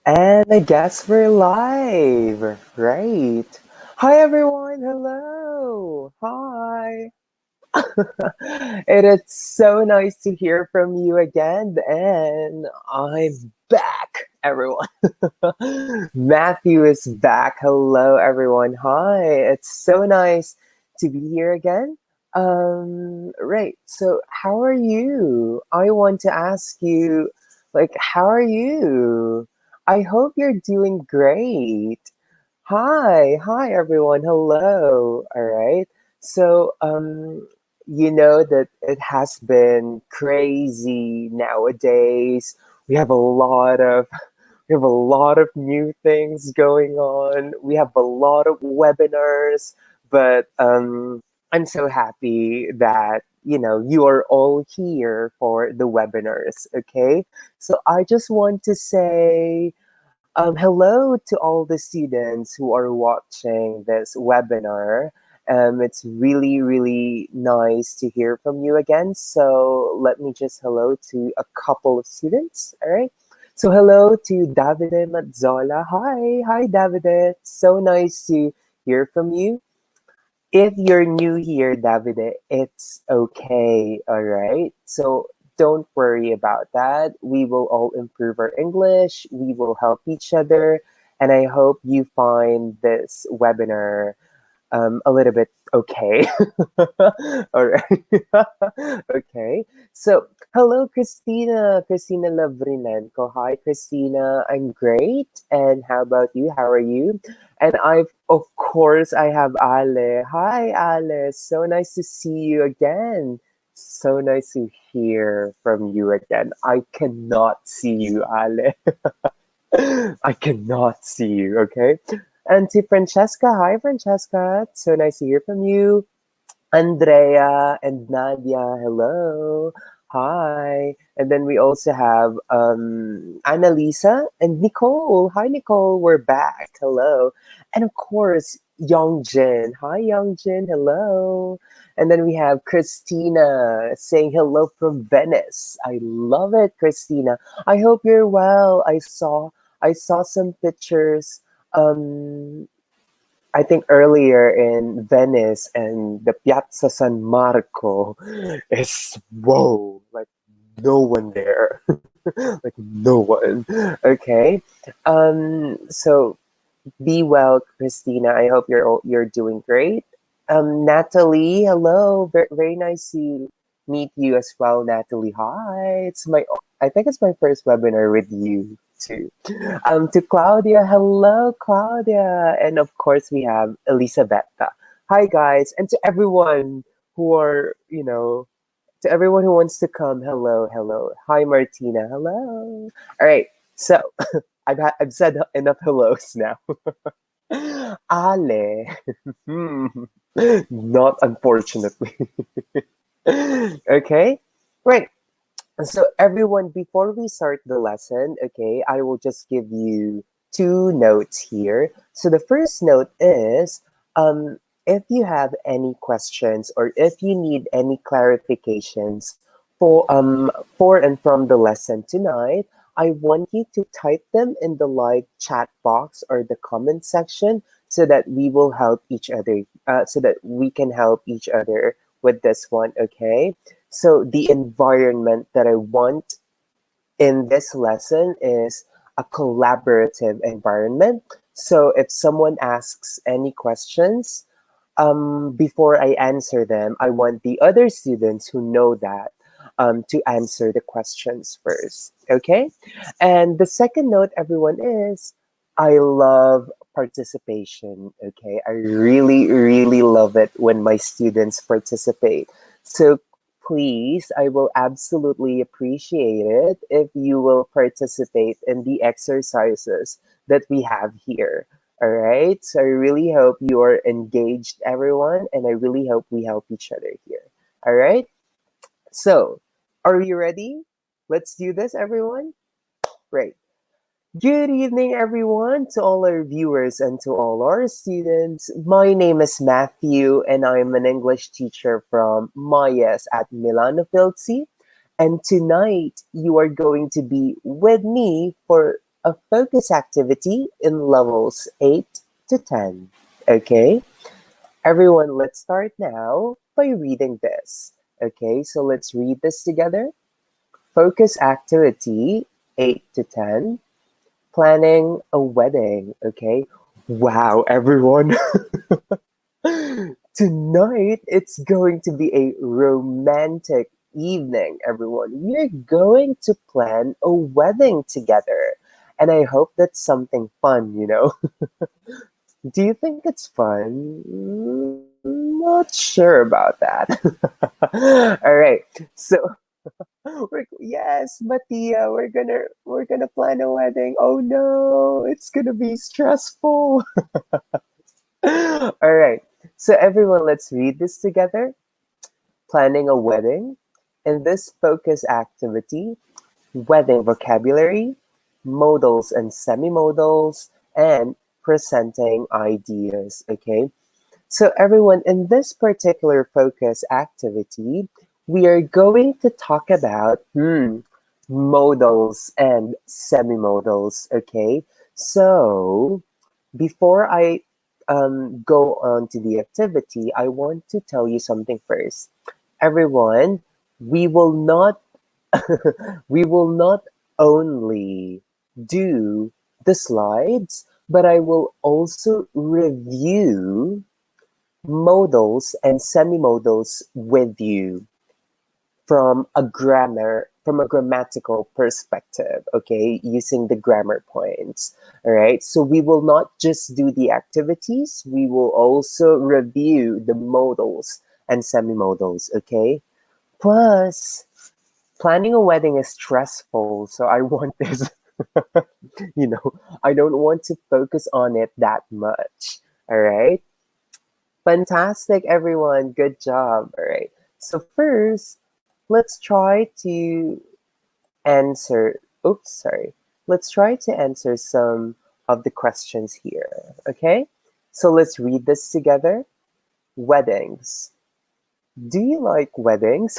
And I guess we're live, right? Hi everyone, hello. Hi. It is so nice to hear from you again, and I'm back, everyone. Matthew is back. Hello everyone. Hi. It's so nice to be here again. Right. So how are you? I want to ask you, how are you? I hope you're doing great. Hi everyone. Hello. All right. So, you know that it has been crazy nowadays. We have a lot of we have a lot of new things going on. We have a lot of webinars, but I'm so happy that you are all here for the webinars. Okay, so I just want to say hello to all the students who are watching this webinar. It's really, really nice to hear from you again. So let me just hello to a couple of students. All right. So hello to Davide Mazzola. Hi, Davide. So nice to hear from you. If you're new here, Davide, it's okay, all right? So don't worry about that. We will all improve our English, we will help each other, and I hope you find this webinar a little bit okay. All right. Okay. So, hello, Christina. Christina Lavrinenko. Hi, Christina. I'm great. And how about you? How are you? And of course, I have Ale. Hi, Ale. So nice to see you again. So nice to hear from you again. I cannot see you, Ale. I cannot see you, okay? And to Francesca, hi Francesca, so nice to hear from you. Andrea and Nadia, hello. Hi. And then we also have Annalisa and Nicole. Hi, Nicole. We're back. Hello. And of course, Youngjin. Hi, Youngjin. Hello. And then we have Christina saying hello from Venice. I love it, Christina. I hope you're well. I saw some pictures I think earlier in Venice, and the Piazza San Marco is whoa, like no one there, like no one. Okay, so be well, Christina. I hope you're doing great. Natalie, hello. Very nice to meet you as well, Natalie. Hi. I think it's my first webinar with you too. To Claudia, hello, Claudia, and of course we have Elisabetta. Hi, guys, and to everyone who are, to everyone who wants to come, hello, hello. Hi, Martina, hello. All right, so I've said enough hellos now. Ale. Hmm. Not unfortunately. Okay. Right. So everyone, before we start the lesson, okay, I will just give you two notes here. So the first note is if you have any questions or if you need any clarifications for and from the lesson tonight, I want you to type them in the live chat box or the comment section so that we will help each other, so that we can help each other with this one, okay? So the environment that I want in this lesson is a collaborative environment. So if someone asks any questions, before I answer them, I want the other students who know that to answer the questions first. Okay? And the second note, everyone, is I love participation. Okay? I really, really love it when my students participate. So please, I will absolutely appreciate it if you will participate in the exercises that we have here. All right. So I really hope you are engaged, everyone, and I really hope we help each other here. All right. So, are you ready? Let's do this, everyone. Great. Good evening, everyone, to all our viewers and to all our students. My name is Matthew, and I'm an English teacher from Myes at Milano Filzi. And tonight, you are going to be with me for a focus activity in levels 8 to 10. Okay, everyone, let's start now by reading this. Okay, so let's read this together. Focus activity 8 to 10, planning a wedding. Okay, wow, everyone. Tonight, it's going to be a romantic evening, everyone. We're going to plan a wedding together. And I hope that's something fun. Do you think it's fun? Not sure about that. All right. So, yes, Matia, we're gonna plan a wedding. Oh no, it's gonna be stressful. All right. So everyone, let's read this together. Planning a wedding. In this focus activity, wedding vocabulary, modals and semi-modals, and presenting ideas. Okay. So everyone, in this particular focus activity, we are going to talk about modals and semi-modals. Okay. So before I go on to the activity, I want to tell you something first. Everyone, we will not we will not only do the slides, but I will also review modals and semi-modals with you from a grammatical perspective, okay, using the grammar points. All right, so we will not just do the activities, we will also review the modals and semi-modals, okay. Plus, planning a wedding is stressful, so I want this. you know I don't want to focus on it that much. All right, fantastic, everyone, good job. All right, so first, let's try to answer oops, sorry. Let's try to answer some of the questions here. Okay, so let's read this together. Weddings. Do you like weddings?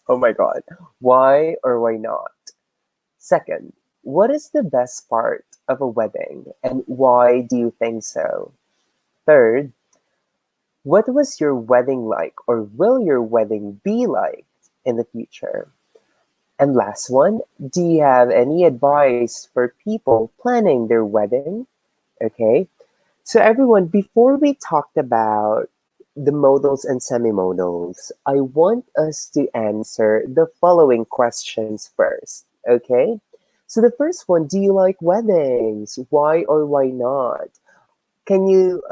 Oh my god, why or why not? Second, what is the best part of a wedding and why do you think so? Third, what was your wedding like or will your wedding be like in the future? And last one, do you have any advice for people planning their wedding? Okay, so everyone, before we talked about the modals and semi-modals, I want us to answer the following questions first. Okay, so the first one, do you like weddings? Why or why not? Can you,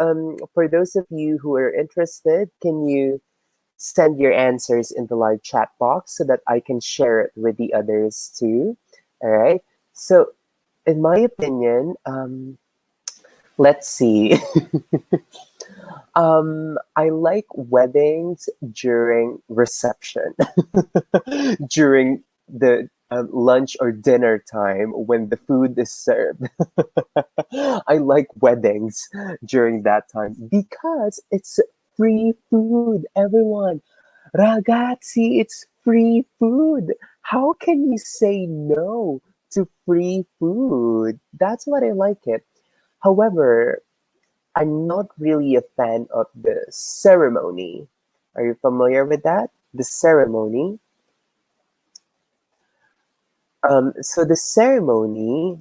for those of you who are interested, can you send your answers in the live chat box so that I can share it with the others too? All right. So, in my opinion, let's see. I like weddings during reception, during the lunch or dinner time when the food is served. I like weddings during that time because it's free food, everyone. Ragazzi, it's free food. How can you say no to free food? That's what I like it. However, I'm not really a fan of the ceremony. Are you familiar with that? The ceremony. So the ceremony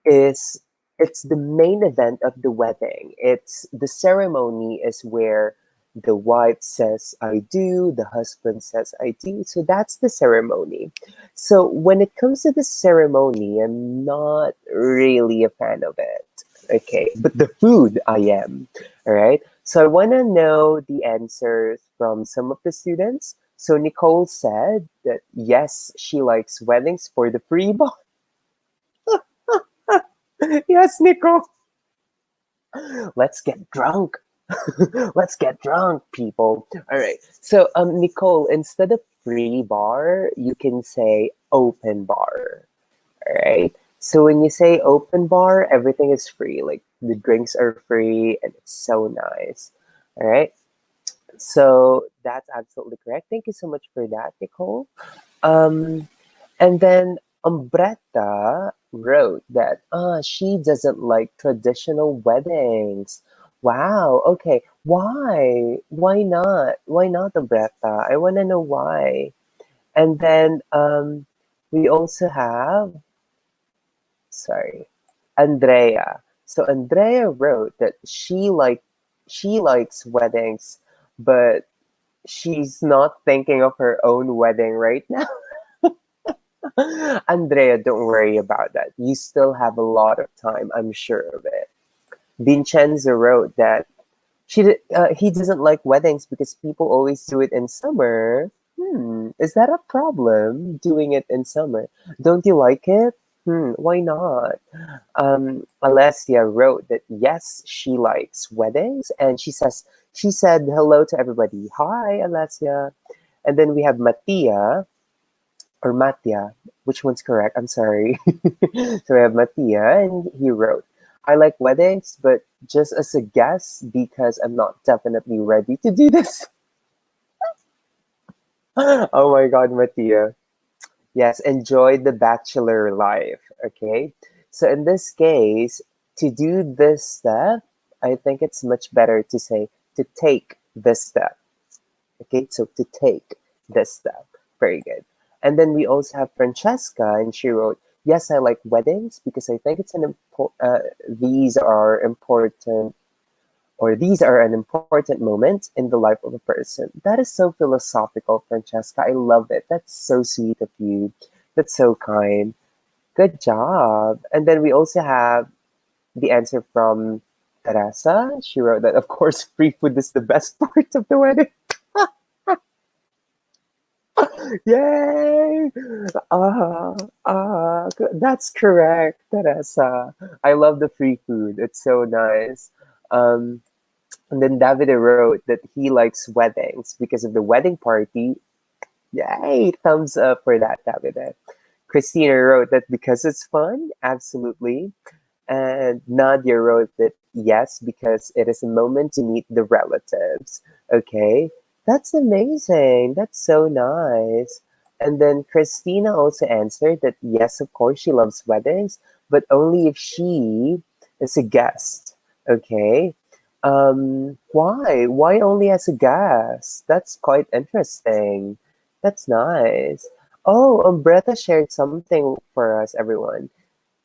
is it's the main event of the wedding. It's the ceremony is where the wife says I do, the husband says I do. So that's the ceremony. So when it comes to the ceremony, I'm not really a fan of it. Okay, but the food I am. All right. So I want to know the answers from some of the students. So Nicole said that yes, she likes weddings for the free ball. Yes, Nicole. Let's get drunk. Let's get drunk, people. All right. So, Nicole, instead of free bar, you can say open bar. All right. So when you say open bar, everything is free. Like the drinks are free, and it's so nice. All right. So that's absolutely correct. Thank you so much for that, Nicole. Um, and then Umbretta. wrote that she doesn't like traditional weddings. Wow, okay. Why? Why not? Why not, Umbretta? I want to know why. And then we also have, sorry, Andrea. So Andrea wrote that she likes weddings, but she's not thinking of her own wedding right now. Andrea, don't worry about that. You still have a lot of time, I'm sure of it. Vincenzo wrote that he doesn't like weddings because people always do it in summer. Is that a problem, doing it in summer? Don't you like it? Why not? Alessia wrote that yes, she likes weddings, and she said hello to everybody. Hi, Alessia. And then we have Mattia or Mattia. Which one's correct? I'm sorry. So we have Mattia, and he wrote, I like weddings, but just as a guest because I'm not definitely ready to do this. Oh my God, Mattia. Yes, enjoy the bachelor life. Okay. So in this case, to do this step, I think it's much better to say to take this step. Okay, so to take this step. Very good. And then we also have Francesca, and she wrote, yes, I like weddings because I think these are important, or these are an important moment in the life of a person. That is so philosophical, Francesca. I love it. That's so sweet of you. That's so kind. Good job. And then we also have the answer from Teresa. She wrote that, of course, free food is the best part of the wedding. Yay! That's correct, Teresa. I love the free food. It's so nice. Um, and then Davide wrote that he likes weddings because of the wedding party. Yay! Thumbs up for that, Davide. Christina wrote that because it's fun. Absolutely. And Nadia wrote that yes, because it is a moment to meet the relatives. Okay, that's amazing. That's so nice. And then Christina also answered that yes, of course, she loves weddings, but only if she is a guest. Okay. Why? Why only as a guest? That's quite interesting. That's nice. Oh, Umbretta shared something for us, everyone,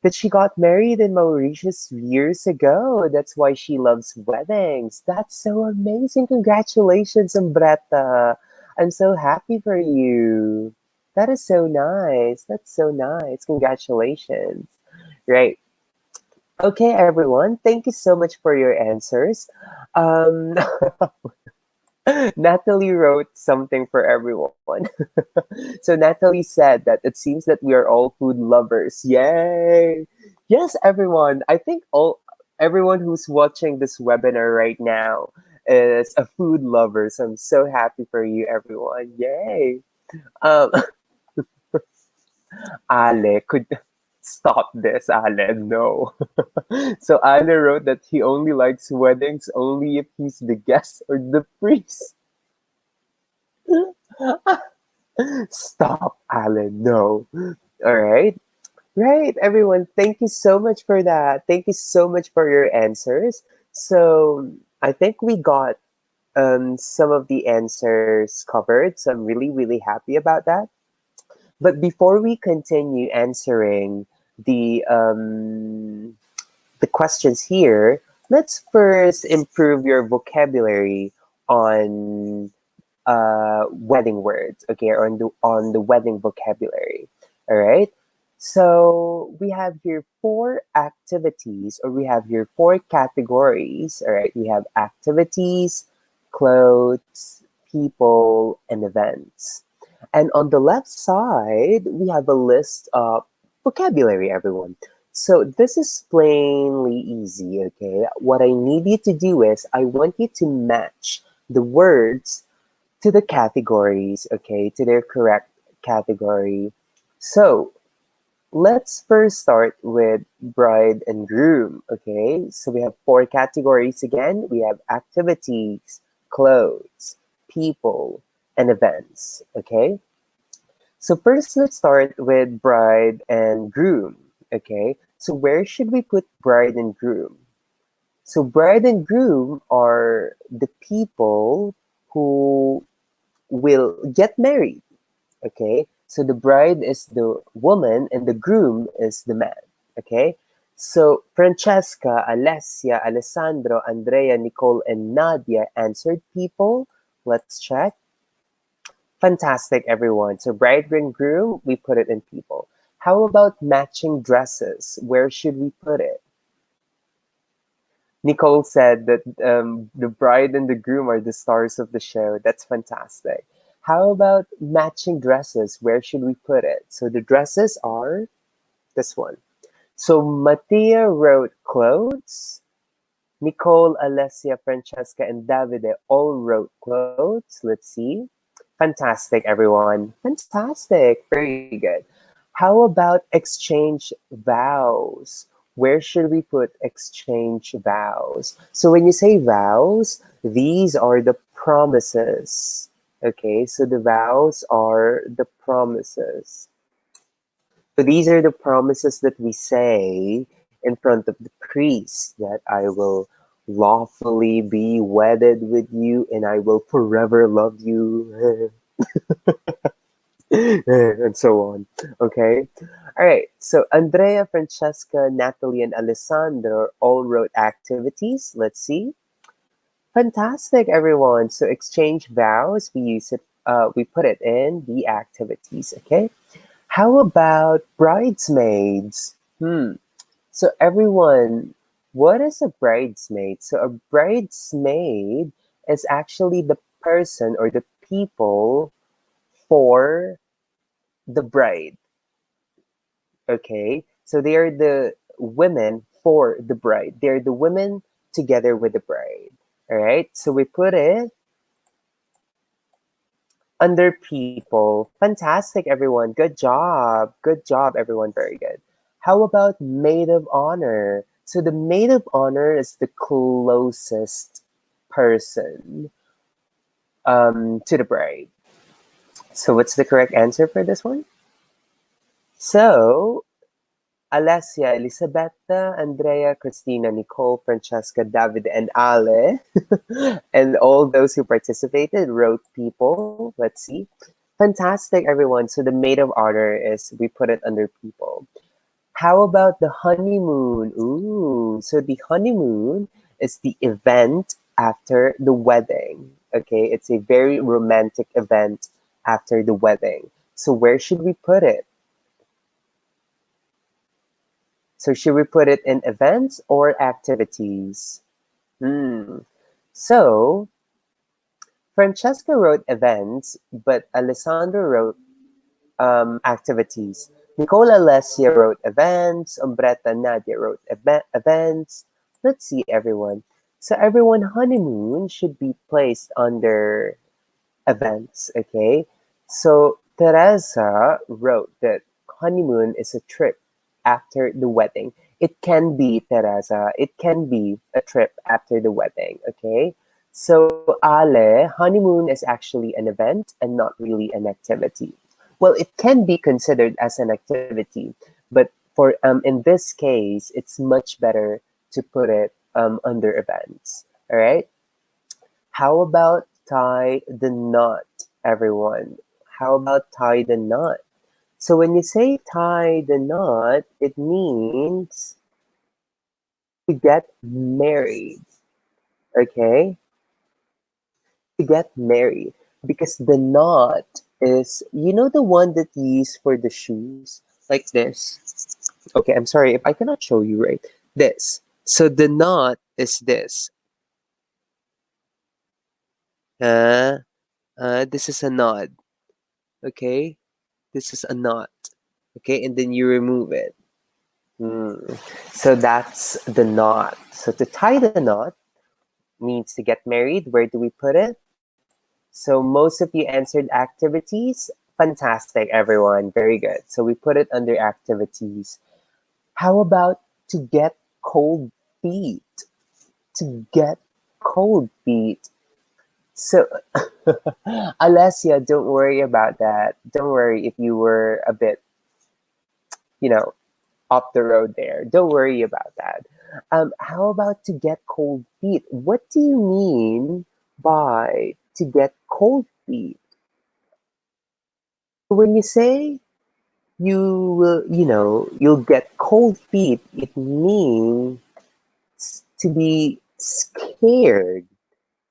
that she got married in Mauritius years ago. That's why she loves weddings. That's so amazing. Congratulations, Umbretta. I'm so happy for you. That is so nice. That's so nice. Congratulations. Right. Okay, everyone. Thank you so much for your answers. Um, Natalie wrote something for everyone. So Natalie said that it seems that we are all food lovers. Yay! Yes, everyone. I think all everyone who's watching this webinar right now is a food lover. So I'm so happy for you, everyone. Yay! Um, Ale could stop this, Ale. No. So Ale wrote that he only likes weddings only if he's the guest or the priest. Stop, Alan. No. All right. Right, everyone. Thank you so much for that. Thank you so much for your answers. So I think we got some of the answers covered. So I'm really, really happy about that. But before we continue answering the questions here, let's first improve your vocabulary on wedding words, okay, or on the wedding vocabulary. All right. So we have here four activities, or we have here four categories. All right. We have activities, clothes, people, and events. And on the left side, we have a list of vocabulary, everyone. So this is plainly easy, okay? What I need you to do is I want you to match the words to the categories, okay, to their correct category. So let's first start with bride and groom, okay? So we have four categories again. We have activities, clothes, people, and events, okay? So first, let's start with bride and groom, Okay, so where should we put bride and groom? So bride and groom are the people who will get married. Okay, so the bride is the woman and the groom is the man. Okay, so Francesca, Alessia, Alessandro, Andrea, Nicole, and Nadia answered people. Let's check. Fantastic, everyone. So bride and groom, we put it in people. How about matching dresses? Where should we put it? Nicole said that the bride and the groom are the stars of the show. That's fantastic. How about matching dresses? Where should we put it? So the dresses are this one. So Mattia wrote clothes. Nicole, Alessia, Francesca, and Davide all wrote clothes. Let's see. Fantastic, everyone. Fantastic. Very good. How about exchange vows? Where should we put exchange vows? So when you say vows, these are the promises. Okay, so the vows are the promises. So these are the promises that we say in front of the priest that I will lawfully be wedded with you and I will forever love you. And so on. Okay. All right. So Andrea, Francesca, Natalie, and Alessandro all wrote activities. Let's see. Fantastic, everyone. So exchange vows. We use it. We put it in the activities. Okay. How about bridesmaids? So everyone, what is a bridesmaid? So a bridesmaid is actually the person or the people for the bride. Okay, so they are the women for the bride. They're the women together with the bride. All right, so we put it under people. Fantastic, everyone. Good job. Good job, everyone. Very good. How about maid of honor? So the maid of honor is the closest person to the bride. So what's the correct answer for this one? So Alessia, Elisabetta, Andrea, Christina, Nicole, Francesca, David, and Ale, and all those who participated wrote people. Let's see. Fantastic, everyone. So the maid of honor is, we put it under people. How about the honeymoon? Ooh, so the honeymoon is the event after the wedding. Okay, it's a very romantic event after the wedding. So where should we put it? So should we put it in events or activities? Hmm. So Francesca wrote events, but Alessandro wrote activities. Nicole Alessia wrote events. Umbretta Nadia wrote events. Let's see, everyone. So everyone, honeymoon should be placed under events, okay? So Teresa wrote that honeymoon is a trip after the wedding. It can be, Teresa, it can be a trip after the wedding, okay? So Ale, honeymoon is actually an event and not really an activity. Well, it can be considered as an activity, but for in this case, it's much better to put it under events. All right. How about tie the knot, everyone? How about tie the knot? So when you say tie the knot, it means to get married, okay? To get married. Because the knot is, you know, the one that you use for the shoes? Like this. Okay, I'm sorry if I cannot show you right. This. So the knot is this. Uh, this is a knot, okay? This is a knot. Okay, and then you remove it. So that's the knot. So to tie the knot means to get married. Where do we put it? So most of you answered activities. Fantastic, everyone. Very good. So we put it under activities. How about to get cold feet? To get cold feet. So, Alessia, don't worry about that. Don't worry if you were a bit, you know, up the road there. Don't worry about that. How about to get cold feet? What do you mean by to get cold feet? When you say you'll get cold feet, it means to be scared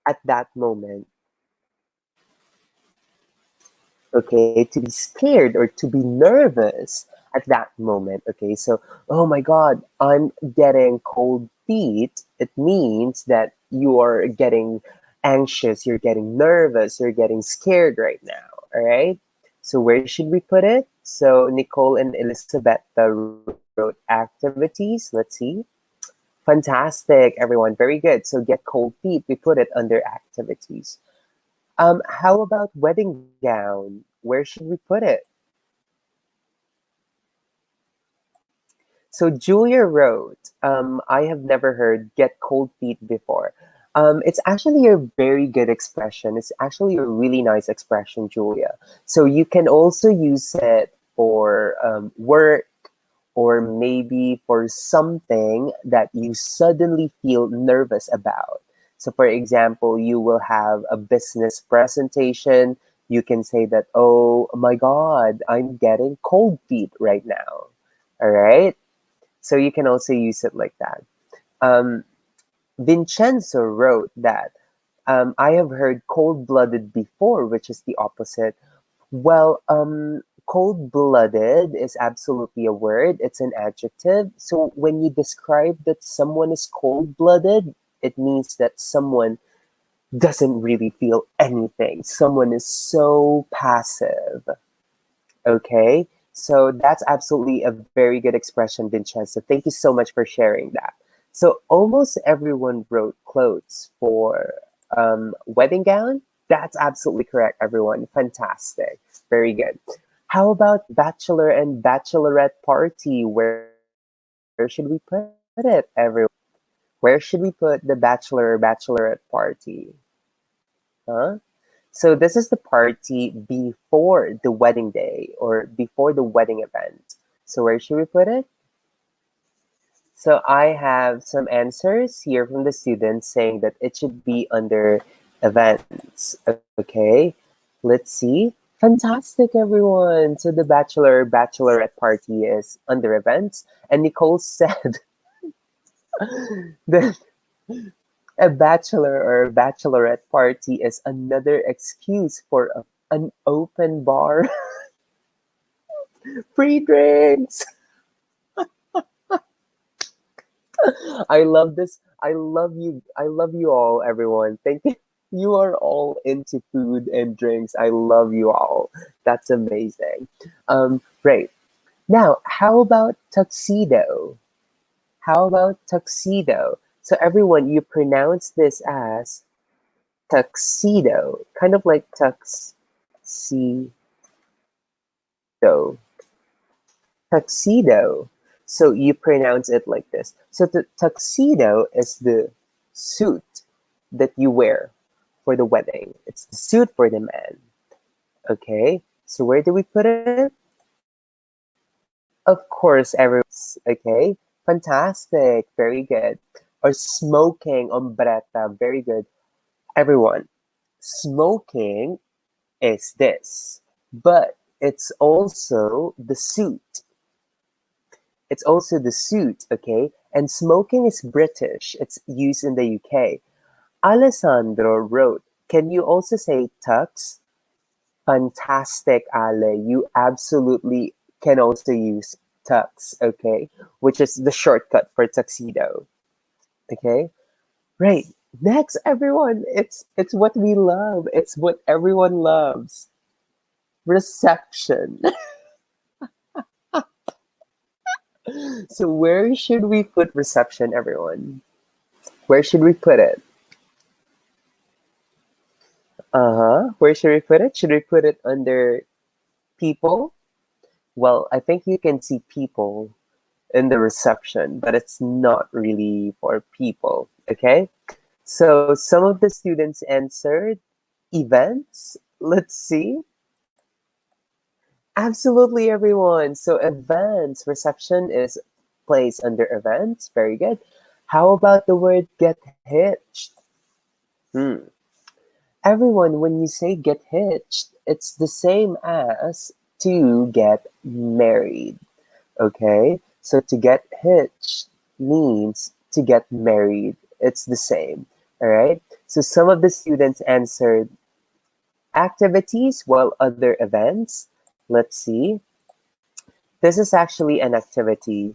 at that moment. Okay, to be scared or to be nervous at that moment. Okay, so, oh my God, I'm getting cold feet. It means that you are getting anxious, you're getting nervous, you're getting scared right now. All right, so where should we put it? So, Nicole and Elizabeth wrote activities. Let's see. Fantastic, everyone. Very good. So, get cold feet, we put it under activities. How about wedding gown? Where should we put it? So Julia wrote, I have never heard get cold feet before. It's actually a very good expression. It's actually a really nice expression, Julia. So you can also use it for work or maybe for something that you suddenly feel nervous about. So, for example, you will have a business presentation. You can say that, oh my God, I'm getting cold feet right now. All right. So, you can also use it like that. Um, Vincenzo wrote that I have heard cold blooded before, which is the opposite. Well, cold-blooded is absolutely a word. It's an adjective. So when you describe that someone is cold-blooded, it means that someone doesn't really feel anything. Someone is so passive. Okay? So that's absolutely a very good expression, Vincenzo. Thank you so much for sharing that. So almost everyone wrote clothes for wedding gown. That's absolutely correct, everyone. Fantastic. Very good. How about bachelor and bachelorette party? Where should we put it, everyone? Where should we put the bachelor or bachelorette party? Huh? So this is the party before the wedding day or before the wedding event. So where should we put it? So I have some answers here from the students saying that it should be under events. Okay, let's see. Fantastic, everyone. So the bachelor bachelorette party is under events, and Nicole said that a bachelor or bachelorette party is another excuse for an open bar. Free drinks. I love this. I love you. I love you all, everyone. Thank you. You are all into food and drinks. I love you all. That's amazing. Right. Now, how about tuxedo? How about tuxedo? So everyone, you pronounce this as tuxedo, kind of like tuxedo. Tuxedo. So you pronounce it like this. So the tuxedo is the suit that you wear for the wedding. It's the suit for the man. Okay. So where do we put it? Of course, everyone's okay. Fantastic. Very good. Or smoking ombretta. Very good. Everyone, smoking is this, but it's also the suit. It's also the suit, okay? And smoking is British. It's used in the UK. Alessandro wrote, can you also say tux? Fantastic, Ale. You absolutely can also use tux, okay? Which is the shortcut for tuxedo, okay? Right. Next, everyone, it's what we love. It's what everyone loves. Reception. So where should we put reception, everyone? Where should we put it? Uh-huh. Where should we put it? Should we put it under people? Well, I think you can see people in the reception, but it's not really for people. Okay? So some of the students answered events. Let's see. Absolutely, everyone. So events, reception is placed under events. Very good. How about the word get hitched? Hmm. Everyone, when you say get hitched, it's the same as to get married. Okay? So to get hitched means to get married. It's the same. All right? So some of the students answered activities while other events. Let's see. This is actually an activity.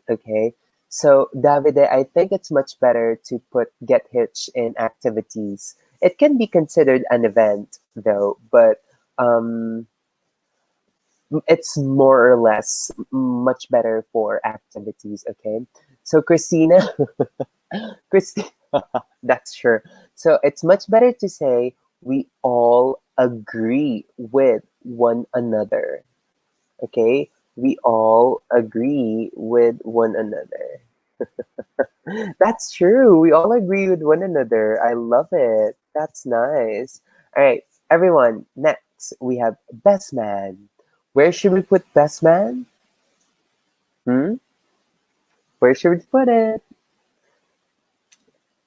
Okay? So, Davide, I think it's much better to put get hitched in activities. It can be considered an event, though, but um, it's more or less much better for activities. Okay? So, Christina, Christina, that's true. So, it's much better to say we all agree with one another. Okay? We all agree with one another. That's true. We all agree with one another. I love it. That's nice. All right, everyone. Next, we have best man. Where should we put best man? Hmm? Where should we put it?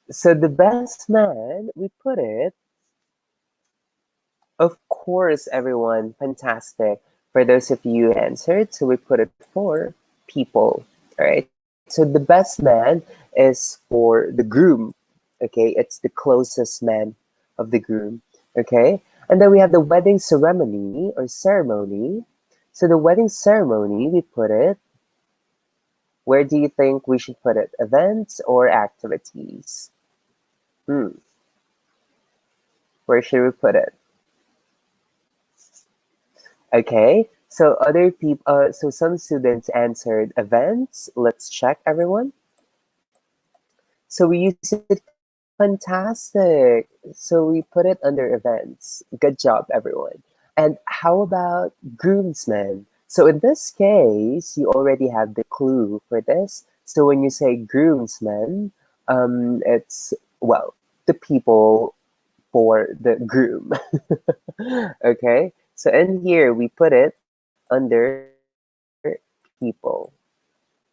So the best man, we put it. Of course, everyone. Fantastic. For those of you who answered, so we put it for people. All right. So the best man is for the groom. Okay. It's the closest man of the groom. Okay. And then we have the wedding ceremony or ceremony. So the wedding ceremony, we put it. Where do you think we should put it? Events or activities? Hmm. Where should we put it? Okay, so other people, so some students answered events. Let's check, everyone. So we use it fantastic. So we put it under events. Good job, everyone. And how about groomsmen? So in this case, you already have the clue for this. So when you say groomsmen, it's well the people for the groom. Okay, so in here we put it under people.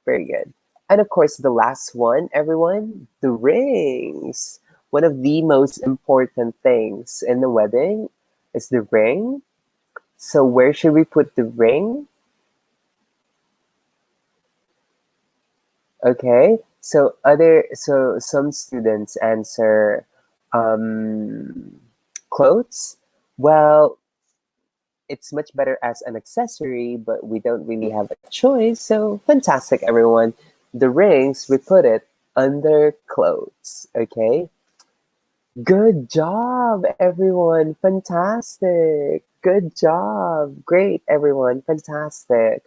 Very good. And of course, the last one, everyone, the rings. One of the most important things in the wedding is the ring. So where should we put the ring? Okay. So some students answer um, clothes. Well, it's much better as an accessory, but we don't really have a choice. So fantastic, everyone. The rings, we put it under clothes. Okay. Good job, everyone. Fantastic. Good job. Great, everyone. Fantastic.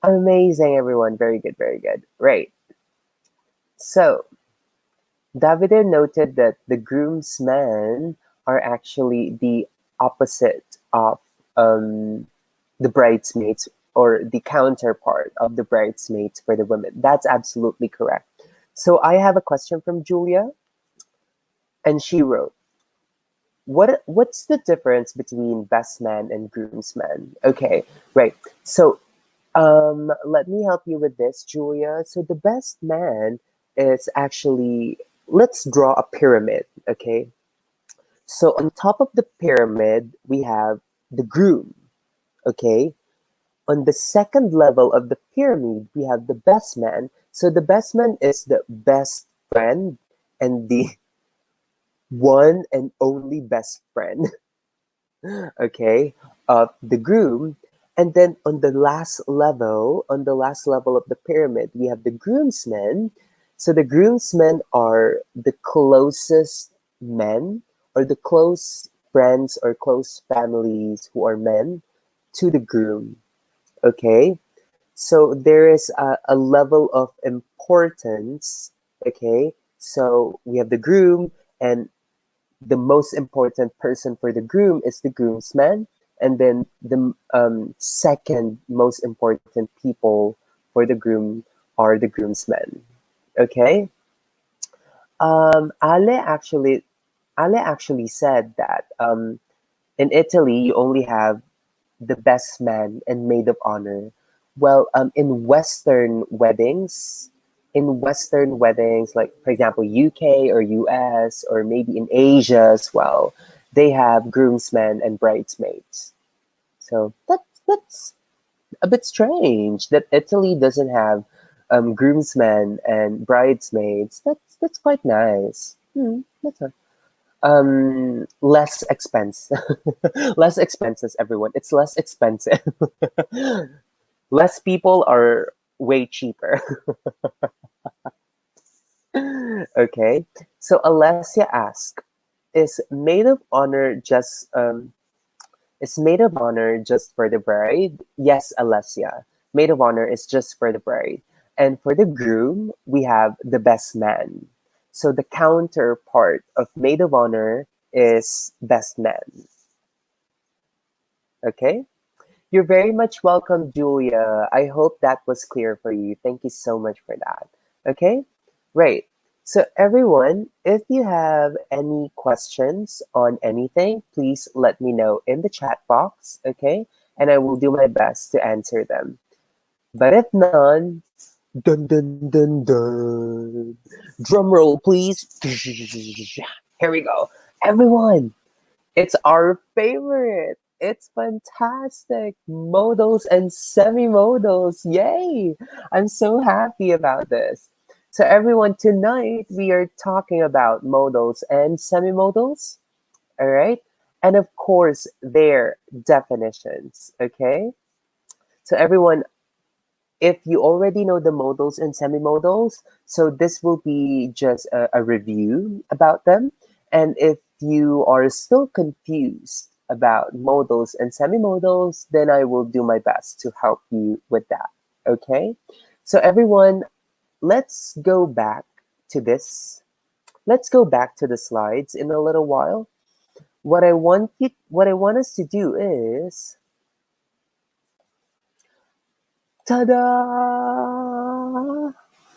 Amazing, everyone. Very good, very good. Right. So, Davide noted that the groomsmen are actually the opposite of the bridesmaids or the counterpart of the bridesmaids for the women. That's absolutely correct. So I have a question from Julia, and she wrote, what's the difference between best man and groomsman? Okay, right. So let me help you with this, Julia. So the best man is actually, let's draw a pyramid, okay? So on top of the pyramid, we have the groom, okay? On the second level of the pyramid, we have the best man. So the best man is the best friend and the one and only best friend, okay, of the groom. And then on the last level of the pyramid, we have the groomsmen. So the groomsmen are the closest men or the close friends or close families who are men to the groom. Okay. So there is a level of importance. Okay. So we have the groom, and the most important person for the groom is the groomsman, and then the second most important people for the groom are the groomsmen. Okay. Um, Ale actually Ale actually said that in Italy you only have the best man and maid of honor. Well, in Western weddings, like for example, UK or US or maybe in Asia as well, they have groomsmen and bridesmaids. So that's a bit strange that Italy doesn't have groomsmen and bridesmaids. That's quite nice. That's a, less expense, less expenses. Everyone, it's less expensive. Less people are way cheaper. Okay, so Alessia asks, "Is maid of honor just is maid of honor just for the bride?" Yes, Alessia. Maid of honor is just for the bride. And for the groom, we have the best man. So the counterpart of maid of honor is best man. Okay? You're very much welcome, Julia. I hope that was clear for you. Thank you so much for that. Okay? Right. So, everyone, if you have any questions on anything, please let me know in the chat box, okay? And I will do my best to answer them. But if none, dun dun dun dun. Drum roll, please. Here we go. Everyone, it's our favorite. It's fantastic. Modals and semi-modals. Yay! I'm so happy about this. So everyone, tonight we are talking about modals and semi-modals. All right? And of course, their definitions. Okay? So everyone, if you already know the modals and semi-modals, so this will be just a review about them. And if you are still confused about modals and semi-modals, then I will do my best to help you with that. Okay? So everyone, let's go back to this. Let's go back to the slides in a little while. What I want us to do is, ta-da!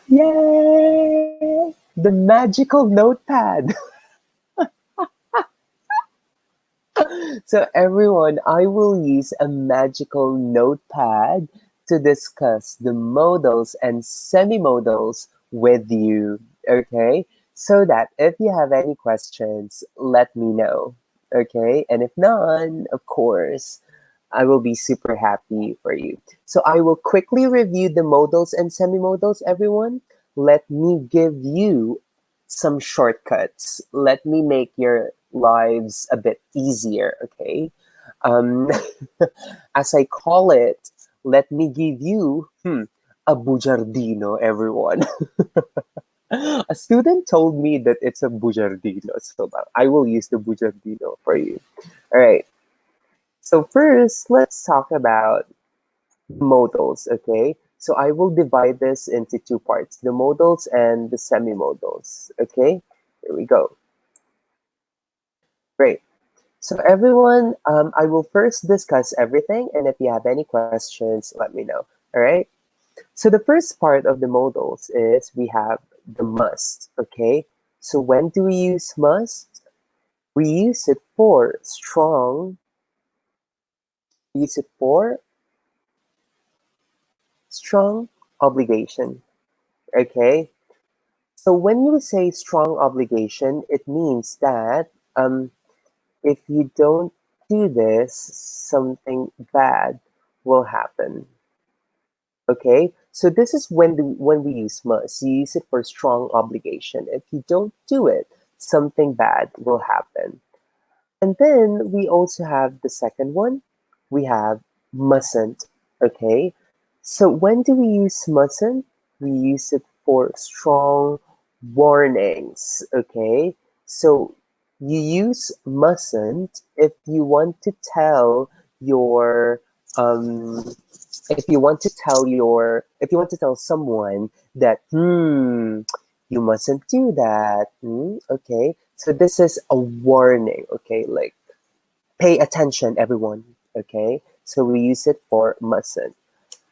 Yay! The magical notepad. So everyone, I will use a magical notepad to discuss the modals and semi-modals with you, okay? So that if you have any questions, let me know, okay? And if none, of course, I will be super happy for you. So I will quickly review the modals and semi-modals, everyone. Let me give you some shortcuts. Let me make your lives a bit easier, okay? Um, as I call it, let me give you a bugiardino, everyone. A student told me that it's a bugiardino, so I will use the bugiardino for you. All right. So first, let's talk about modals, okay? So I will divide this into two parts, the modals and the semi-modals, okay? Here we go. Great. So everyone, I will first discuss everything, and if you have any questions, let me know, all right? So the first part of the modals is we have the must, okay? So when do we use must? We use it for strong obligation, okay? So when you say strong obligation, it means that if you don't do this, something bad will happen. Okay, so this is when we use must. You use it for strong obligation. If you don't do it, something bad will happen. And then we also have the second one. We have mustn't. Okay, so when do we use mustn't? We use it for strong warnings. Okay, so you use mustn't if you want to tell your if you want to tell someone that you mustn't do that. Okay, so this is a warning. Okay, like pay attention, everyone. Okay, so we use it for mustn't.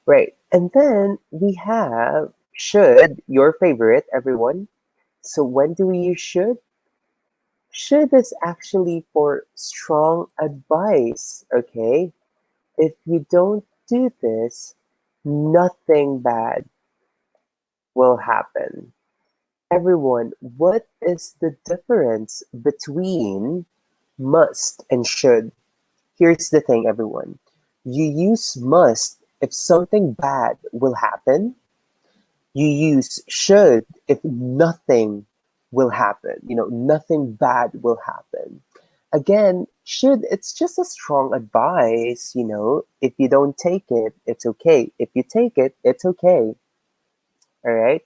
Right, and then we have should, your favorite, everyone. So when do we use should? Should is actually for strong advice. Okay, If you don't do this, nothing bad will happen. Everyone, what is the difference between must and should? Here's the thing, everyone. You use must if something bad will happen. You use should if nothing will happen. Nothing bad will happen. Again, should, it's just a strong advice. If you don't take it, it's okay. If you take it, it's okay. All right?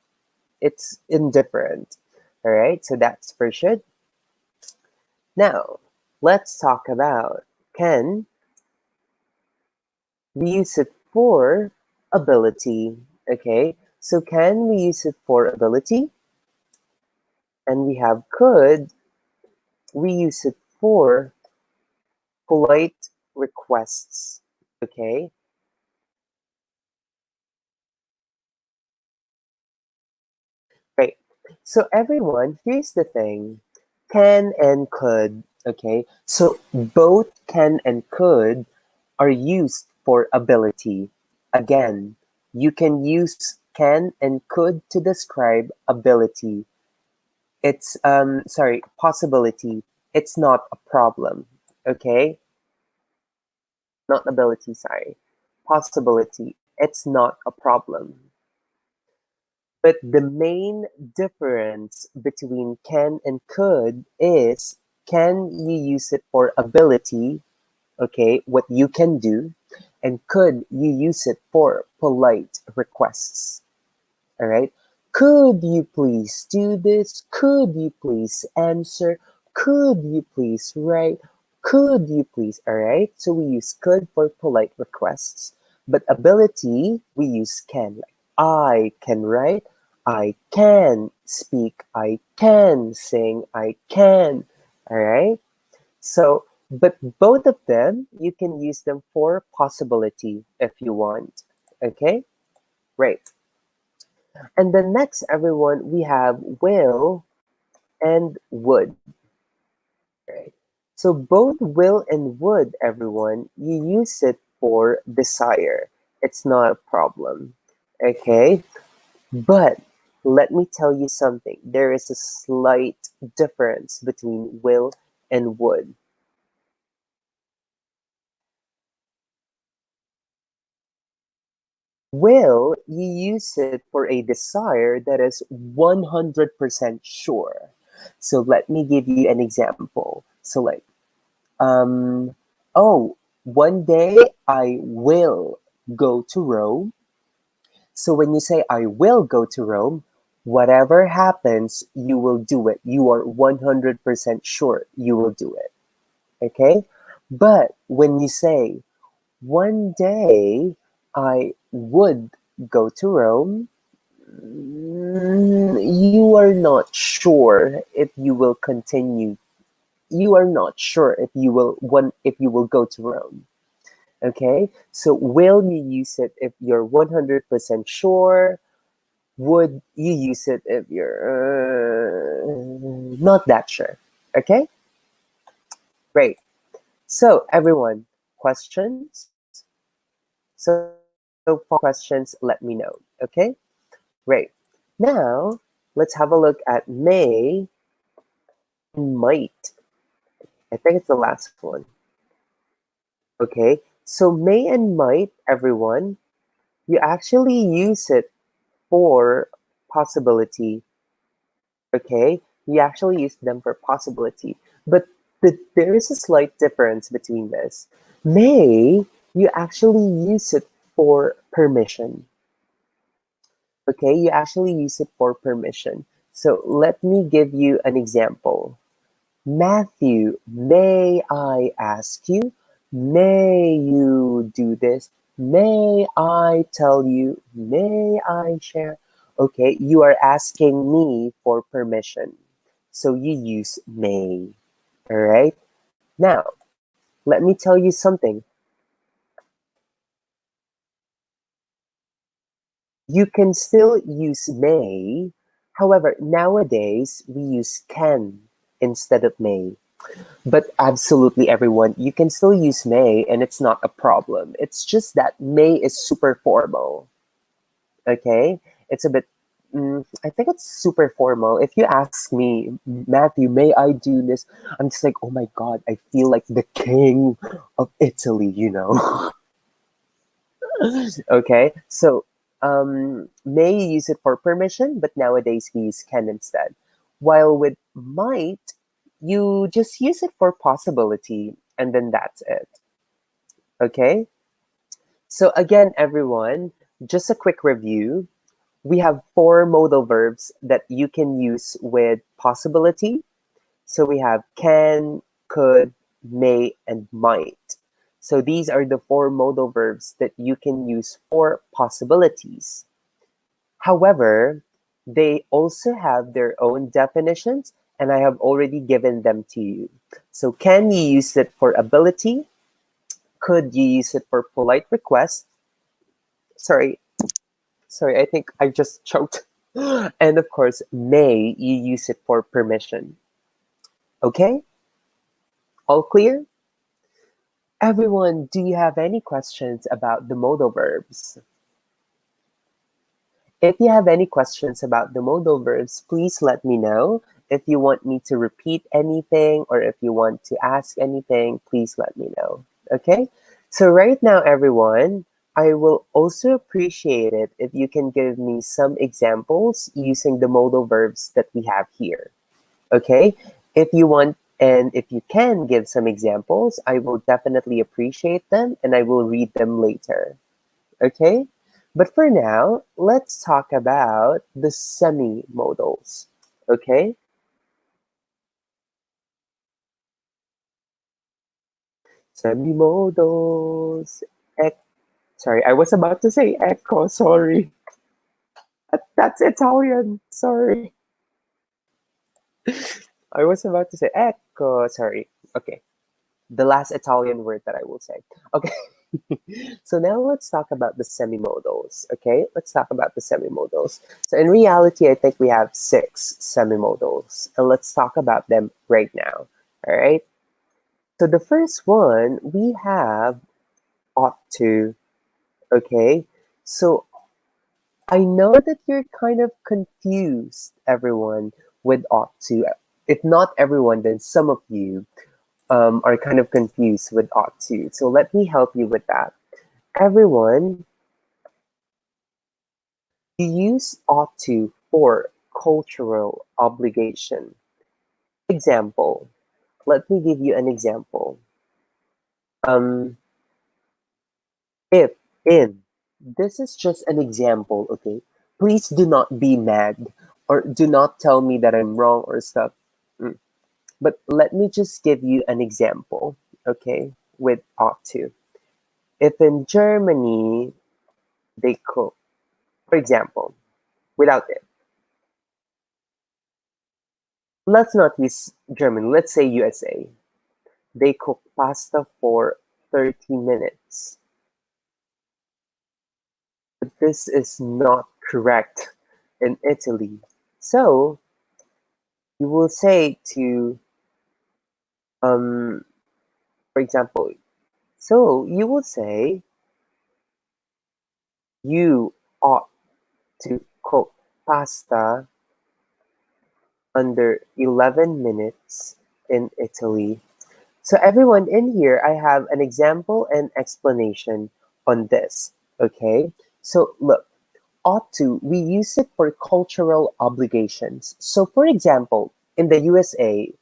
It's indifferent. All right? So that's for should. Now, let's talk about can. We use it for ability. Okay? So can we use it for ability? And we have could. We use it for polite requests. Okay? Great. So everyone, here's the thing. Can and could. Okay? So both can and could are used for ability. Again, you can use can and could to describe ability. It's sorry, possibility. It's not a problem. Okay? Not ability, sorry. Possibility. It's not a problem. But the main difference between can and could is can you use it for ability, okay, what you can do, and could you use it for polite requests. All right. Could you please do this? Could you please answer? Could you please write? Could you please? All right. So we use could for polite requests, but ability we use can. Like I can write, I can speak, I can sing, I can. All right. So, but both of them, you can use them for possibility if you want. Okay. Right. And then next, everyone, we have will and would. Right? So both will and would, everyone, you use it for desire. It's not a problem. Okay? But let me tell you something. There is a slight difference between will and would. Will, you use it for a desire that is 100% sure. So let me give you an example. So like, um, oh, one day I will go to Rome. So when you say I will go to Rome, whatever happens, you will do it. You are 100% sure you will do it. Okay? But when you say one day I would go to Rome, you are not sure if you will continue. You are not sure if you will go to Rome. Okay, so will you use it if you're 100% sure? Would you use it if you're not that sure? Okay, great. So everyone, questions? So for questions, let me know. Okay, great. Now let's have a look at may and might. I think it's the last one. Okay, so may and might, everyone, you actually use it for possibility. Okay, you actually use them for possibility, but there is a slight difference between this. May, you actually use it for permission. Okay, you actually use it for permission. So let me give you an example. Matthew, may I ask you? May you do this? May I tell you? May I share? Okay, you are asking me for permission. So you use may. All right? Now, let me tell you something. You can still use may. However, nowadays we use can instead of may. But absolutely everyone, you can still use may and it's not a problem. It's just that may is super formal. Okay? It's a bit, I think it's super formal. If you ask me, Matthew, may I do this? I'm just like, oh my God, I feel like the king of Italy, you know? Okay? So, may you use it for permission, but nowadays we use can instead. While with might, you just use it for possibility, and then that's it. Okay? So, again, everyone, just a quick review. We have four modal verbs that you can use with possibility. So we have can, could, may, and might. So these are the four modal verbs that you can use for possibilities. However, they also have their own definitions, and I have already given them to you. So can you use it for ability? Could you use it for polite request? Sorry, sorry, I think I just choked. And of course, may you use it for permission. Okay? All clear? Everyone, do you have any questions about the modal verbs? If you have any questions about the modal verbs, please let me know. If you want me to repeat anything or if you want to ask anything, please let me know. Okay? So right now, everyone, I will also appreciate it if you can give me some examples using the modal verbs that we have here. Okay? If you want and if you can give some examples, I will definitely appreciate them and I will read them later. Okay? But for now, let's talk about the semi-modals. Okay? Semi-modals. Sorry, I was about to say echo. Sorry. That's Italian. Sorry. I was about to say echo. Sorry. Okay. The last Italian word that I will say. Okay. So now let's talk about the semi-modals. Okay, let's talk about the semi-modals. So in reality, I think we have 6 semi-modals, and let's talk about them right now. All right. So the first one we have ought to. Okay. So I know that you're kind of confused, everyone, with ought to. If not everyone, then some of you are kind of confused with ought to. So let me help you with that. Everyone, you use ought to for cultural obligation. Example. Let me give you an example. Um, if, in. This is just an example, okay? Please do not be mad or do not tell me that I'm wrong or stuff. Mm. But let me just give you an example, okay, with ought to. If in Germany they cook, for example, without it, let's not use Germany, let's say USA. They cook pasta for 30 minutes. But this is not correct in Italy. So you will say to, um, for example, so you will say, you ought to cook pasta under 11 minutes in Italy. So everyone in here, I have an example and explanation on this. Okay, so look, ought to, we use it for cultural obligations. So for example, in the USA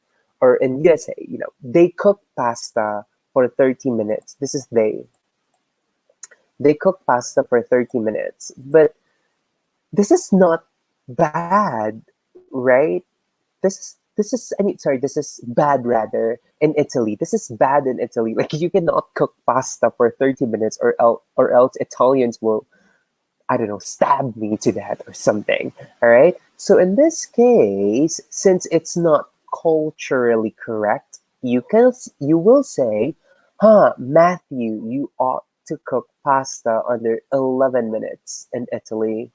or in USA, you know, they cook pasta for 30 minutes. This is they cook pasta for 30 minutes. But this is not bad, right? This is I mean sorry, this is bad rather in Italy. This is bad in Italy. Like you cannot cook pasta for 30 minutes or else Italians will, I don't know, stab me to that or something. All right. So in this case, since it's not culturally correct, you will say, huh, Matthew, you ought to cook pasta under 11 minutes in Italy.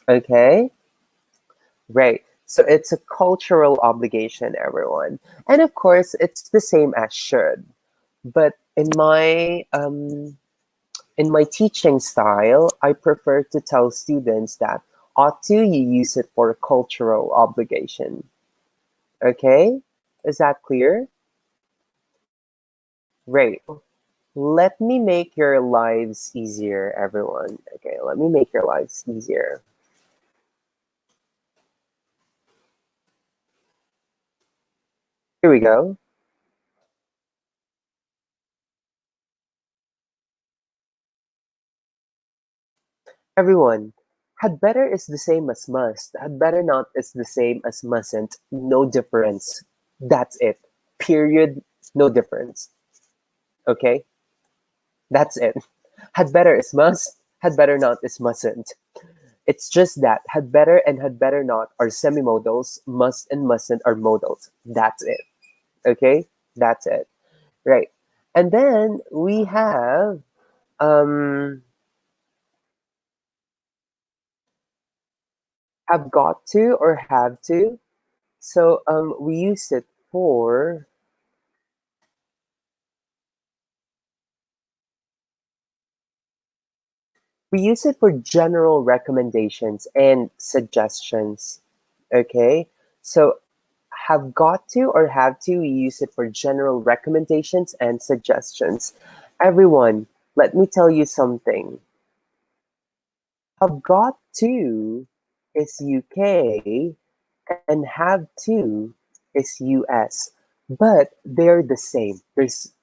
Okay. Right. So it's a cultural obligation, everyone. And of course, it's the same as should. But in my teaching style, I prefer to tell students that ought to you use it for cultural obligation. Okay? Is that clear? Great. Let me make your lives easier, everyone. Okay, let me make your lives easier. Here we go. Everyone, had better is the same as must. Had better not is the same as mustn't. No difference. That's it. Period. No difference. Okay? That's it. Had better is must. Had better not is mustn't. It's just that had better and had better not are semi-modals. Must and mustn't are modals. That's it. Okay? That's it. Right. And then we have um have got to or have to. So we use it for general recommendations and suggestions. Okay? So have got to or have to, we use it for general recommendations and suggestions. Everyone, let me tell you something. Have got to is UK and have to is US, but they're the same. There's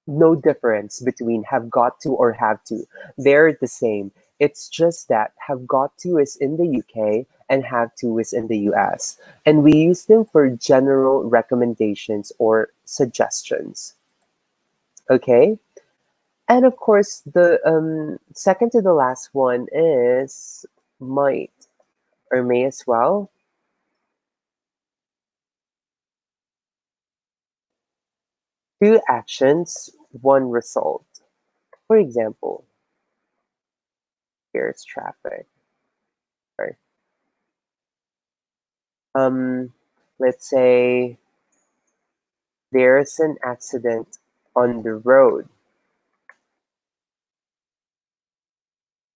no difference between have got to or have to. They're the same. It's just that have got to is in the UK and have to is in the US. And we use them for general recommendations or suggestions. Okay? And of course, the second to the last one is might or may as well. Two actions, one result. For example, here's traffic. Right? Um, let's say there's an accident on the road.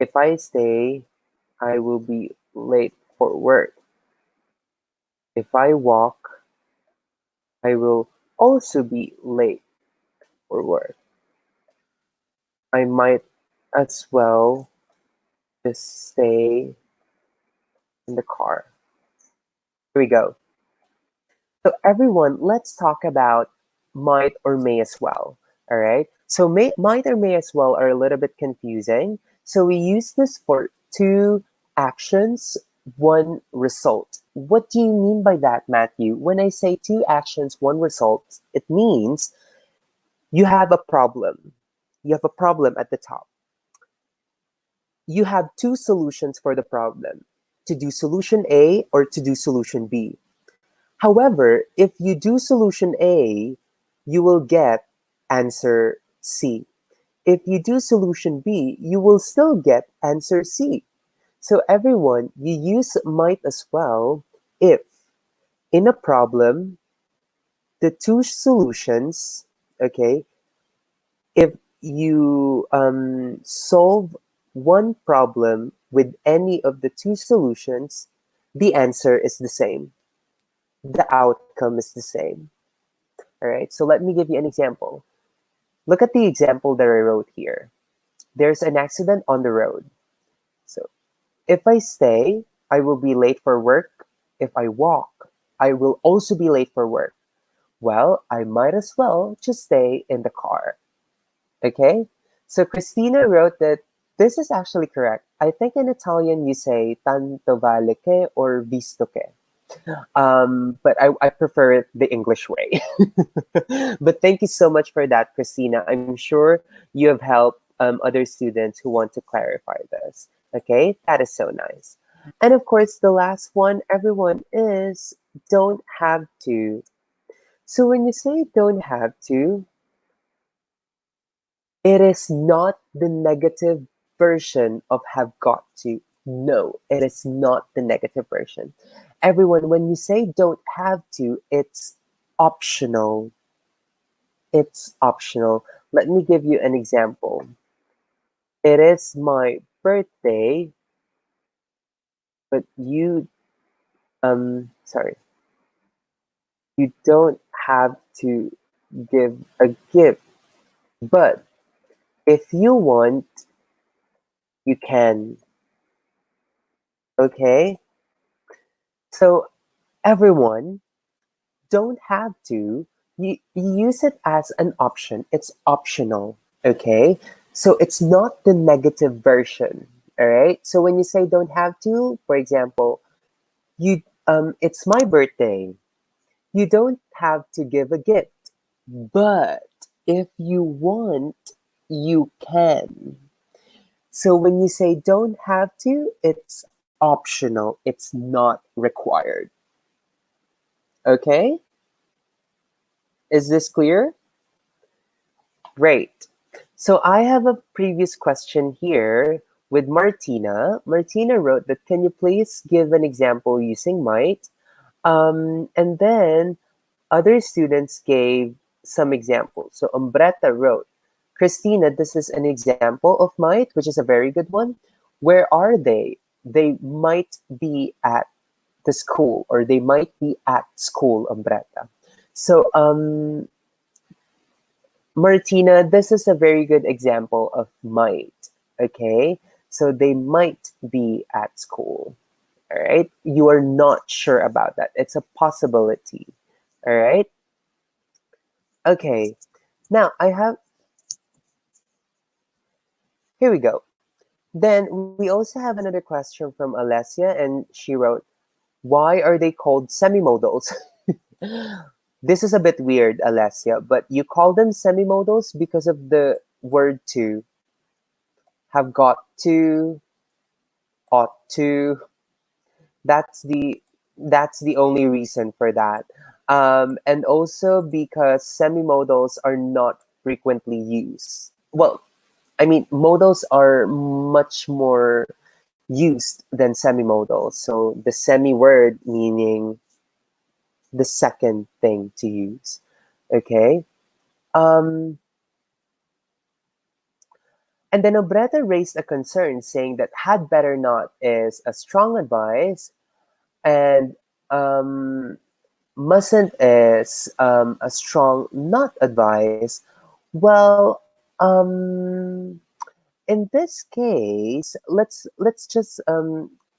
If I stay, I will be late for work. If I walk, I will also be late for work. I might as well just stay in the car. Here we go. So everyone, let's talk about might or may as well. All right. So might or may as well are a little bit confusing. So we use this for two actions, one result. What do you mean by that, Matthew? When I say two actions, one result, it means you have a problem. You have a problem at the top. You have two solutions for the problem, to do solution A or to do solution B. However, if you do solution A, you will get answer C. If you do solution B, you will still get answer C. So everyone, you use might as well if in a problem, the two solutions, okay, if you solve one problem with any of the two solutions, the answer is the same. The outcome is the same. All right, so let me give you an example. Look at the example that I wrote here. There's an accident on the road. So if I stay, I will be late for work. If I walk, I will also be late for work. Well, I might as well just stay in the car. Okay? So Christina wrote that this is actually correct. I think in Italian you say tanto vale che or visto che. But I prefer it the English way. But thank you so much for that, Christina. I'm sure you have helped other students who want to clarify this. Okay, that is so nice. And of course, the last one, everyone, is don't have to. So when you say don't have to, it is not the negative version of have got to. No, it is not the negative version. Everyone, when you say don't have to, it's optional. It's optional. Let me give you an example. It is my birthday, but sorry, you don't have to give a gift. But if you want, you can. Okay? So everyone don't have to. You use it as an option. It's optional. Okay? So it's not the negative version. All right? So when you say don't have to, for example, you it's my birthday. You don't have to give a gift. But if you want, you can. So when you say don't have to, it's optional. It's not required. Okay? Is this clear? Great. So I have a previous question here with Martina. Martina wrote that can you please give an example using might? And then other students gave some examples. So Umbretta wrote, Christina, this is an example of might, which is a very good one. Where are they? They might be at the school, or they might be at school, Umbretta. So, Martina, this is a very good example of might. Okay, so they might be at school. All right, you are not sure about that. It's a possibility. All right. Okay. Now I have. Here we go. Then we also have another question from Alessia, and she wrote, "Why are they called semi-modals?" This is a bit weird, Alessia, but you call them semi-modals because of the word to, have got to, ought to. That's the only reason for that. And also because semi-modals are not frequently used. Well, I mean, modals are much more used than semi-modals. So the semi word meaning the second thing to use. Okay. Um, and then Obreta raised a concern saying that had better not is a strong advice, and um, mustn't is a strong not advice. Well, in this case, let's just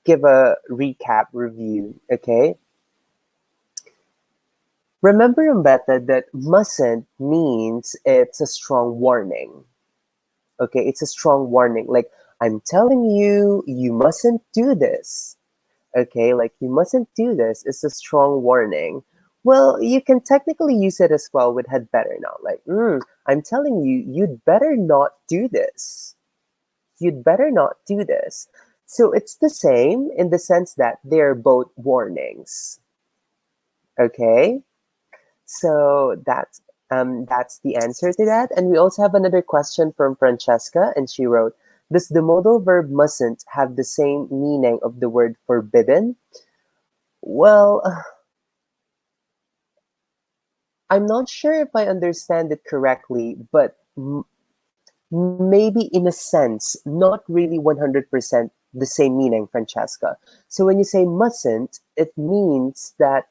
give a recap review. Okay, remember, Umbeta, that mustn't means it's a strong warning. Okay, it's a strong warning. Like, I'm telling you, you mustn't do this. Okay, like, you mustn't do this. It's a strong warning. Well, you can technically use it as well with had better not. Like, I'm telling you, you'd better not do this. You'd better not do this. So it's the same in the sense that they're both warnings. Okay? So that's the answer to that. And we also have another question from Francesca, and she wrote, "Does the modal verb mustn't have the same meaning of the word forbidden?" Well, I'm not sure if I understand it correctly, but maybe in a sense, not really 100% the same meaning, Francesca. So when you say mustn't, it means that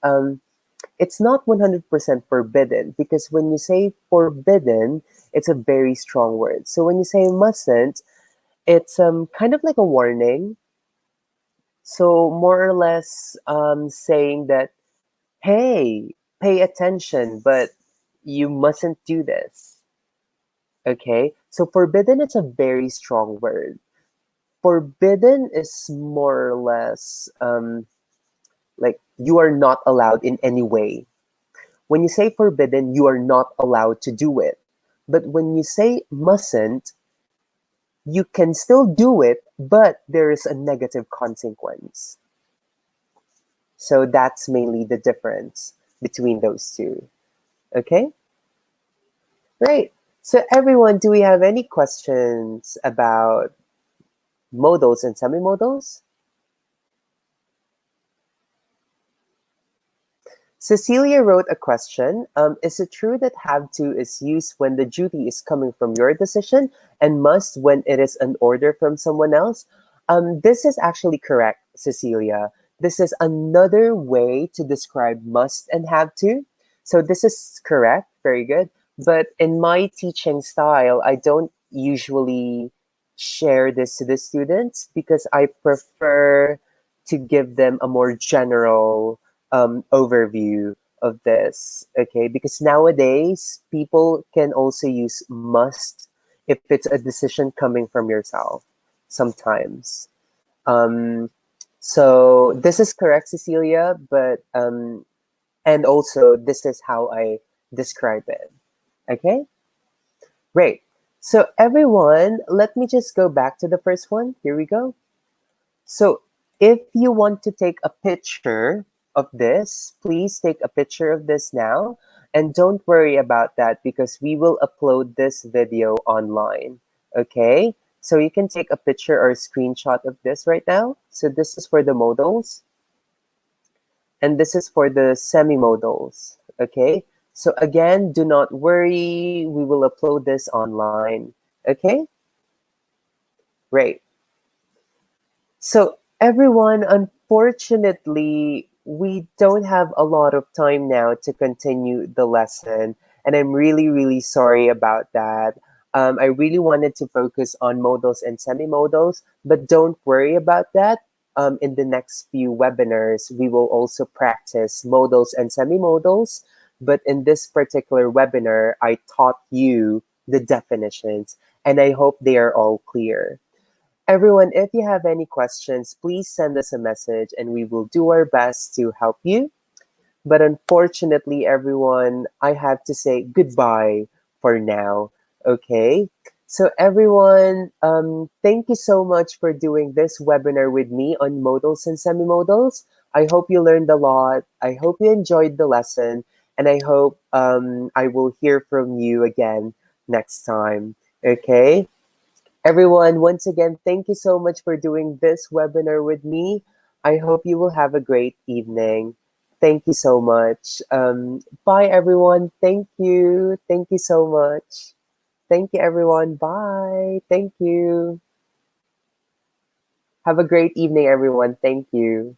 it's not 100% forbidden, because when you say forbidden, it's a very strong word. So when you say mustn't, it's kind of like a warning. So more or less saying that, hey, pay attention, but you mustn't do this. Okay? So forbidden is a very strong word. Forbidden is more or less like you are not allowed in any way. When you say forbidden, you are not allowed to do it. But when you say mustn't, you can still do it, but there is a negative consequence. So that's mainly the difference between those two. Okay? Right. So everyone, do we have any questions about modals and semi-modals? Cecilia wrote a question. Is it true that have to is used when the duty is coming from your decision and must when it is an order from someone else? This is actually correct, Cecilia. This is another way to describe must and have to. So this is correct. Very good. But in my teaching style, I don't usually share this to the students because I prefer to give them a more general overview of this, okay? Because nowadays, people can also use must if it's a decision coming from yourself sometimes. Um, so this is correct, Cecilia, but and also this is how I describe it. Okay, great. So everyone, let me just go back to the first one. Here we go. So if you want to take a picture of this, please take a picture of this now. And don't worry about that because we will upload this video online. Okay? So you can take a picture or a screenshot of this right now. So this is for the modals. And this is for the semi-modals. Okay? So again, do not worry. We will upload this online. Okay? Great. So, everyone, unfortunately, we don't have a lot of time now to continue the lesson, and I'm really, really sorry about that. I really wanted to focus on modals and semi-modals, but don't worry about that. In the next few webinars, we will also practice modals and semi-modals, but in this particular webinar, I taught you the definitions, and I hope they are all clear. Everyone, if you have any questions, please send us a message and we will do our best to help you. But unfortunately, everyone, I have to say goodbye for now. Okay? So, everyone, thank you so much for doing this webinar with me on modals and semi-modals. I hope you learned a lot. I hope you enjoyed the lesson. And I hope I will hear from you again next time. Okay? Everyone, once again, thank you so much for doing this webinar with me. I hope you will have a great evening. Thank you so much. Bye, everyone. Thank you. Thank you so much. Thank you, everyone. Bye. Thank you. Have a great evening, everyone. Thank you.